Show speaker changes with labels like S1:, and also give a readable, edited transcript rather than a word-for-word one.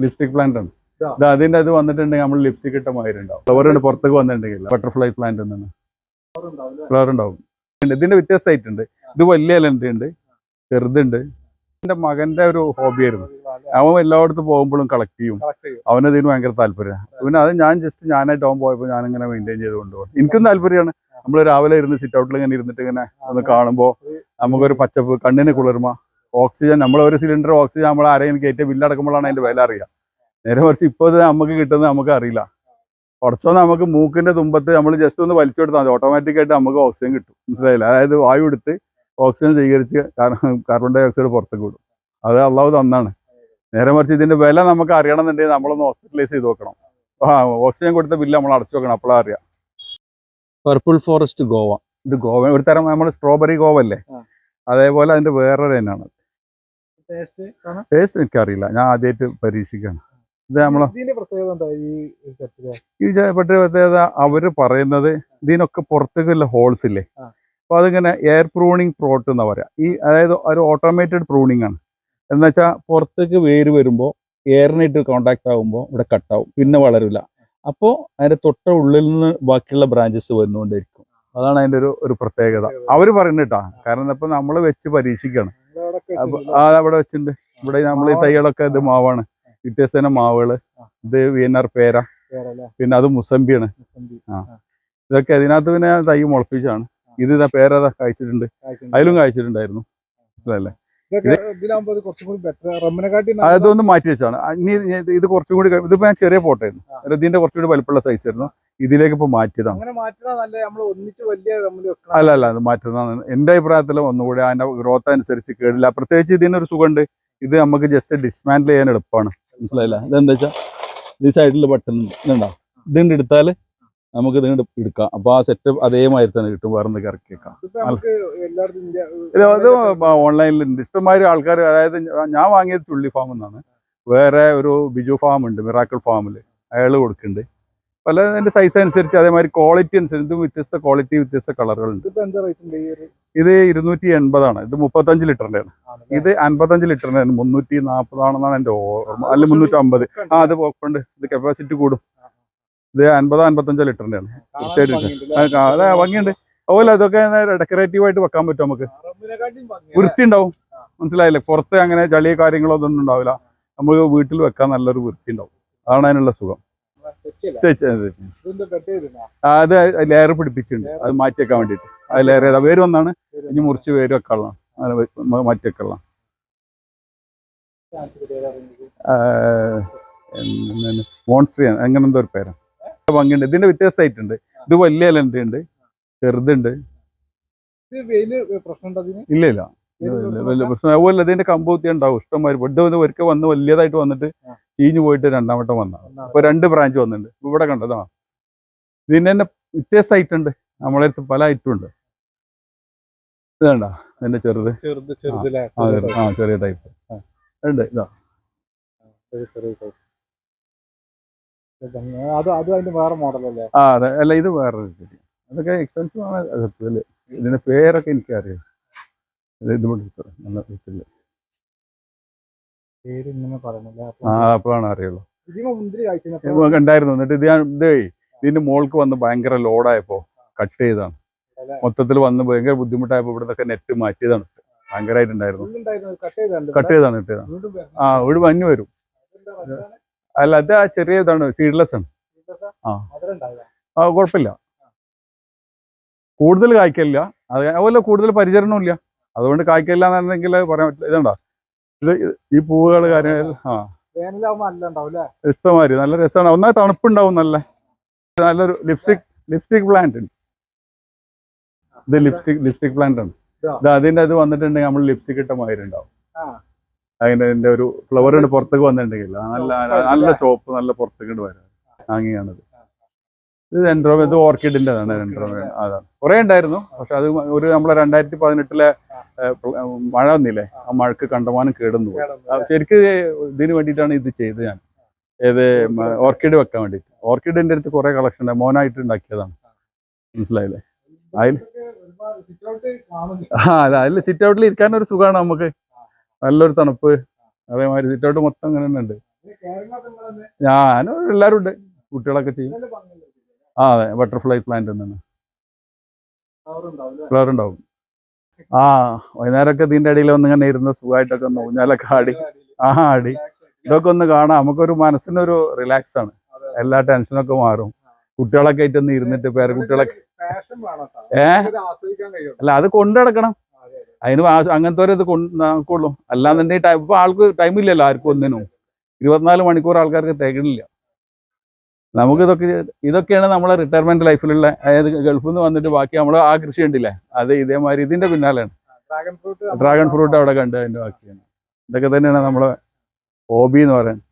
S1: Lipstick plant ആണ്. ഇത് അതിന്റെ അത് വന്നിട്ടുണ്ടെങ്കിൽ നമ്മൾ ലിപ്സ്റ്റിക് ഇട്ട മാതിരി ഉണ്ടാവും. ഫ്ലവർ പുറത്തേക്ക് വന്നിട്ടുണ്ടെങ്കിൽ ബട്ടർഫ്ലൈ പ്ലാന്റ് എന്നാണ് ഫ്ലവർ ഉണ്ടാവും. ഇതിന്റെ വ്യത്യസ്തമായിട്ടുണ്ട്. ഇത് വലിയ ഇലന്റെ ഉണ്ട്, ചെറുതുണ്ട്. എന്റെ മകന്റെ ഒരു ഹോബിയായിരുന്നു. അവൻ എല്ലായിടത്തും പോകുമ്പോഴും കളക്ട് ചെയ്യും. അവനതിന് ഭയങ്കര താല്പര്യമാണ്. പിന്നെ അത് ഞാനായിട്ട് അവൻ പോയപ്പോൾ ഞാനിങ്ങനെ മെയിൻറ്റെയിൻ ചെയ്ത് കൊണ്ടുപോകും. എനിക്കും താല്പര്യമാണ്. നമ്മൾ രാവിലെ ഇരുന്ന് സിറ്റ് ഔട്ടിൽ ഇങ്ങനെ ഇരുന്നിട്ട് ഇങ്ങനെ ഒന്ന് കാണുമ്പോൾ നമുക്കൊരു പച്ചപ്പ്, കണ്ണിന് കുളിർമ, ഓക്സിജൻ. നമ്മളൊരു സിലിണ്ടർ ഓക്സിജൻ നമ്മൾ ആരെങ്കിലും കയറ്റിയ ബില്ലടക്കുമ്പോഴാണ് അതിന്റെ വില അറിയുക. നേരെ മറിച്ച് ഇപ്പോൾ ഇത് നമുക്ക് കിട്ടുന്നത് നമുക്ക് അറിയില്ല. കുറച്ചോ നമുക്ക് മൂക്കിന്റെ തുമ്പത്ത് നമ്മൾ ജസ്റ്റ് ഒന്ന് വലിച്ചു കൊടുത്താൽ മതി, ഓട്ടോമാറ്റിക്കായിട്ട് നമുക്ക് ഓക്സിജൻ കിട്ടും. മനസ്സിലായില്ല? അതായത് വായു എടുത്ത് ഓക്സിജൻ സ്വീകരിച്ച് കാർബൺ ഡൈ ഓക്സൈഡ് പുറത്തേക്ക് വിടും. അത് അള്ളാഹു തന്നാണ്. നേരെ മറിച്ച് ഇതിന്റെ വില നമുക്ക് അറിയണമെന്നുണ്ടെങ്കിൽ നമ്മളൊന്ന് ഹോസ്പിറ്റലൈസ് ചെയ്ത് നോക്കണം. ഓക്സിജൻ കൊടുത്ത ബില്ല് നമ്മൾ അടച്ചു വെക്കണം, അപ്പോഴാണ് അറിയാം. Purple forest Goa. ഇത് ഗോവ ഒരു തരം നമ്മൾ സ്ട്രോബെറി ഗോവ അല്ലേ, അതേപോലെ അതിന്റെ വേറൊരു തന്നെയാണ്. ടേസ്റ്റ് എനിക്കറിയില്ല, ഞാൻ ആദ്യമായിട്ട് പരീക്ഷിക്കുകയാണ്. ഇത് നമ്മളെ ഈ പ്രത്യേകത അവര് പറയുന്നത് ഇതിനൊക്കെ പുറത്തേക്കുള്ള ഹോൾസ് ഇല്ലേ, അപ്പൊ അതിങ്ങനെ എയർ പ്രൂണിങ് പ്രോട്ട് എന്നാ പറയാ. അതായത് ഒരു ഓട്ടോമേറ്റഡ് പ്രൂണിങ് ആണ്. എന്ന് വെച്ചാൽ പുറത്തേക്ക് വേര് വരുമ്പോൾ എയറിനായിട്ട് കോണ്ടാക്ട് ആകുമ്പോൾ ഇവിടെ കട്ടാവും, പിന്നെ വളരില്ല. അപ്പോൾ അതിന്റെ തൊട്ട ഉള്ളിൽ നിന്ന് ബാക്കിയുള്ള ബ്രാഞ്ചസ് വന്നുകൊണ്ടിരിക്കും. അതാണ് അതിന്റെ ഒരു പ്രത്യേകത അവര് പറയുന്നിട്ടാ. കാരണം ഇപ്പൊ നമ്മൾ വെച്ച് പരീക്ഷിക്കുകയാണ്. അപ്പൊ അവിടെ വെച്ചിട്ടുണ്ട്. ഇവിടെ നമ്മൾ ഈ തൈകളൊക്കെ ഇത് മാവാണ്, വ്യത്യസ്തന മാവുകള്. ഇത് വിയന്നർ പേര, പിന്നെ അത് മുസമ്പിയാണ്. ഇതൊക്കെ അതിനകത്ത് പിന്നെ തൈ മുളപ്പിച്ചാണ്. ഇത് പേര കഴിച്ചിട്ടുണ്ട്, അതിലും കഴിച്ചിട്ടുണ്ടായിരുന്നു. അല്ലേ, അതൊന്ന് മാറ്റി വെച്ചാണ്. ഇനി ഇത് കുറച്ചും കൂടി, ഇതിപ്പോ ഞാൻ ചെറിയ പോട്ടായിരുന്നു, ഇതിന്റെ കുറച്ചുകൂടി വലിപ്പമുള്ള സൈസ് ആയിരുന്നു. ഇതിലേക്ക് ഇപ്പൊ മാറ്റിയതാണ്. അല്ല അത് മാറ്റുന്നതാണ് എന്റെ അഭിപ്രായത്തിൽ. ഒന്നുകൂടി അതിന്റെ ഗ്രോത്ത് അനുസരിച്ച് കേടില്ല. പ്രത്യേകിച്ച് ഇതിനൊരു സുഖമുണ്ട്, ഇത് നമുക്ക് ജസ്റ്റ് ഡിസ്മാൻഡിൽ ചെയ്യാൻ എളുപ്പമാണ്. മനസ്സിലായില്ല? ഇതെന്താ വെച്ചാൽ ഈ സൈഡിൽ ബട്ടൺ ഇതുണ്ടാവും, ഇതിന്റെ എടുത്താൽ നമുക്ക് ഇത് എടുക്കാം. അപ്പൊ ആ സെറ്റ് അതേമാതിരി തന്നെ കിട്ടും, വേറെ എന്തൊക്കെ ഇറക്കി വെക്കാം. അത് ഓൺലൈനിലുണ്ട് ഇഷ്ടംമാതിരി ആൾക്കാർ. അതായത് ഞാൻ വാങ്ങിയത് ചുള്ളി ഫാം എന്നാണ്. വേറെ ഒരു ബിജു ഫാം ഉണ്ട്, മിറാക്കിൾ ഫാമില്, അയാൾ കൊടുക്കുന്നുണ്ട്. പല അതിന്റെ സൈസ് അനുസരിച്ച്, അതേമാതിരി ക്വാളിറ്റി അനുസരിച്ച് വ്യത്യസ്ത ക്വാളിറ്റി, വ്യത്യസ്ത കളറുകളുണ്ട്. ഇത് 280 ഇത് 35 ലിറ്ററിന്റെ ആണ്. ഇത് 55 ലിറ്ററിന്റെ 340 എന്റെ ഓർമ്മ, അല്ല 350. അത് പോക്കുണ്ട്. ഇത് കപ്പാസിറ്റി കൂടും. ഇത് 50-55 ലിറ്ററിന്റെ ആണ്. കൃത്യമായിട്ട് അത് ഭംഗിയുണ്ട്. അതുപോലെ അതൊക്കെ ഡെക്കറേറ്റീവ് ആയിട്ട് വെക്കാൻ പറ്റും. നമുക്ക് വൃത്തി ഉണ്ടാവും. മനസ്സിലായില്ലേ? പുറത്ത് അങ്ങനെ ചളിയ കാര്യങ്ങളോ ഒന്നും ഉണ്ടാവില്ല. നമുക്ക് വീട്ടിൽ വെക്കാൻ നല്ലൊരു വൃത്തി ഉണ്ടാവും. അതാണ് അതിനുള്ള സുഖം. അത് ലെയർ പിടിപ്പിച്ചിട്ടുണ്ട്, അത് മാറ്റി വെക്കാൻ വേണ്ടിയിട്ട്. അത് ലെയർ ചെയ്താൽ വേര് വന്നാണ്, ഇനി മുറിച്ച് വേര് വെക്കാനുള്ളതാണ്, മാറ്റി വെക്കാനുള്ളതാണ്. മോൺസ്ട്രിയൻ അങ്ങനെ എന്തോ ഒരു പേരാണ്. ഭംഗിയുണ്ട്. ഇതിന്റെ വ്യത്യസ്തമായിട്ടുണ്ട്. ഇത് വലിയ ഇലന്റെ ഉണ്ട്, ചെറുതുണ്ട്. ഇല്ല പ്രശ്നം. അതുപോലെ ഇതിന്റെ കമ്പൂത്തി ഉണ്ടാവും ഇഷ്ടംമാതിരി. ഇവിടെ ഒരിക്കൽ വന്ന് വലിയതായിട്ട് വന്നിട്ട് ചീഞ്ഞു പോയിട്ട് രണ്ടാമട്ടം വന്നതാണ്. ഇപ്പൊ 2 ബ്രാഞ്ച് വന്നിട്ടുണ്ട്. ഇവിടെ കണ്ടതാ. ഇതിന് തന്നെ വ്യത്യസ്തമായിട്ടുണ്ട്. നമ്മളെ അടുത്ത് പല ഐറ്റം ഉണ്ട്. ഇത് കണ്ട ഇതിന്റെ ചെറുത്, ചെറിയ ടൈപ്പ് ഉണ്ട്. ഇതാ അതെ. അല്ല, ഇത് വേറെ അതൊക്കെ എക്സ്പെൻസീവ് ആണ് സത്യത്തില്. ഇതിന്റെ പേരൊക്കെ എനിക്കറിയാം. അപ്പോഴാണ് അറിയുള്ളൂ. ഉണ്ടായിരുന്നു. എന്നിട്ട് ഇതിന്റെ മോൾക്ക് വന്ന് ഭയങ്കര ലോഡായപ്പോ കട്ട് ചെയ്താണ്. മൊത്തത്തിൽ വന്ന് ഭയങ്കര ബുദ്ധിമുട്ടായപ്പോ ഇവിടുന്നൊക്കെ നെറ്റ് മാറ്റിയതാണ്. ഭയങ്കരമായിട്ടുണ്ടായിരുന്നു. കട്ട് ചെയ്താണ്. ഇവിടെ മഞ്ഞ് വരും. അല്ല, അത് ആ ചെറിയ ഇതാണ്, സീഡ്ലെസ് ആണ്. കുഴപ്പമില്ല. കൂടുതൽ കായ്ക്കലില്ല, അതുപോലെ കൂടുതൽ പരിചരണവും ഇല്ല. അതുകൊണ്ട് കായ്ക്കലില്ല എന്നുണ്ടെങ്കിൽ പറയാൻ പറ്റില്ല. ഇതുണ്ടോ, ഇത് ഈ പൂവുകൾ കാര്യങ്ങൾ ഇഷ്ടമാതിരി നല്ല രസമാണ്. ഒന്നാമത് തണുപ്പുണ്ടാവും. നല്ലൊരു ലിപ്സ്റ്റിക് പ്ലാന്റ് ഉണ്ട്. ഇത് ലിപ്സ്റ്റിക് പ്ലാന്റ് ആണ്. ഇത് അതിന്റെ അത് വന്നിട്ടുണ്ടെങ്കിൽ നമ്മൾ ലിപ്സ്റ്റിക് ഇട്ട മാതിരി ഉണ്ടാവും. അതിന്റെ ഒരു ഫ്ലവർ പുറത്തേക്ക് വന്നിട്ടുണ്ടെങ്കിൽ നല്ല ചോപ്പ്, നല്ല പുറത്തേക്ക് വരാം. ഭംഗിയാണത്. ഇത് ഓർക്കിഡിന്റെ ആണ്. അതാണ് കുറെ ഉണ്ടായിരുന്നു. പക്ഷെ അത് നമ്മളെ 2018 മഴ വന്നില്ലേ, ആ മഴക്ക് കണ്ടമാനം കേടുന്നു പോയി. ശരിക്കും ഇതിന് വേണ്ടിയിട്ടാണ് ഇത് ചെയ്തത് ഞാൻ. ഓർക്കിഡ് വെക്കാൻ വേണ്ടിയിട്ട്. ഓർക്കിഡിന്റെ അടുത്ത് കുറെ കളക്ഷൻ ഉണ്ട്, മോനായിട്ട് ഉണ്ടാക്കിയതാണ്. മനസ്സിലായില്ലേ? അതിൽ സിറ്റ് ഔട്ടിൽ ഇരിക്കാൻ ഒരു സുഖമാണ് നമുക്ക്. നല്ലൊരു തണുപ്പ്. അതേമാതിരി സിറ്റ് ഔട്ട് മൊത്തം അങ്ങനെ തന്നെ ഉണ്ട്. ഞാനും എല്ലാവരും ഉണ്ട്, കുട്ടികളൊക്കെ ചെയ്യും. ആ അതെ, ബട്ടർഫ്ലൈ പ്ലാന്റ് തന്നെ. ഫ്ലവർ ഉണ്ടാവും. ആ വൈകുന്നേരമൊക്കെ ഇതിന്റെ അടിയിൽ ഒന്നിങ്ങനെ ഇരുന്ന് സുഖമായിട്ടൊക്കെ ഒന്ന് ഊഞ്ഞാലൊക്കെ ആടി ആടി ഇതൊക്കെ ഒന്ന് കാണാം. നമുക്കൊരു മനസ്സിനൊരു റിലാക്സ് ആണ്. എല്ലാ ടെൻഷനൊക്കെ മാറും. കുട്ടികളൊക്കെ ആയിട്ട് ഒന്ന് ഇരുന്നിട്ട് പേരക്കുട്ടികളൊക്കെ അല്ല അത് കൊണ്ടു നടക്കണം. അതിന് അങ്ങനത്തെ ഒരു ഇത് നോക്കുള്ളൂ. അല്ലാന്നുണ്ടെങ്കിൽ ഇപ്പൊ ആൾക്ക് ടൈമില്ലല്ലോ ആർക്കും ഒന്നിനും. 24 മണിക്കൂർ ആൾക്കാർക്ക് തികയില്ല. നമുക്ക് ഇതൊക്കെയാണ് നമ്മളെ റിട്ടയർമെന്റ് ലൈഫിലുള്ള, അതായത് ഗൾഫിൽ നിന്ന് വന്നിട്ട് ബാക്കി നമ്മൾ ആ കൃഷി ഉണ്ടില്ലേ, അത് ഇതേമാതിരി ഇതിന്റെ പിന്നാലെയാണ്. ഡ്രാഗൺ ഫ്രൂട്ട് അവിടെ കണ്ട് അതിന്റെ ബാക്കിയാണ്. ഇതൊക്കെ തന്നെയാണ് നമ്മളെ ഹോബി എന്ന് പറയുന്നത്.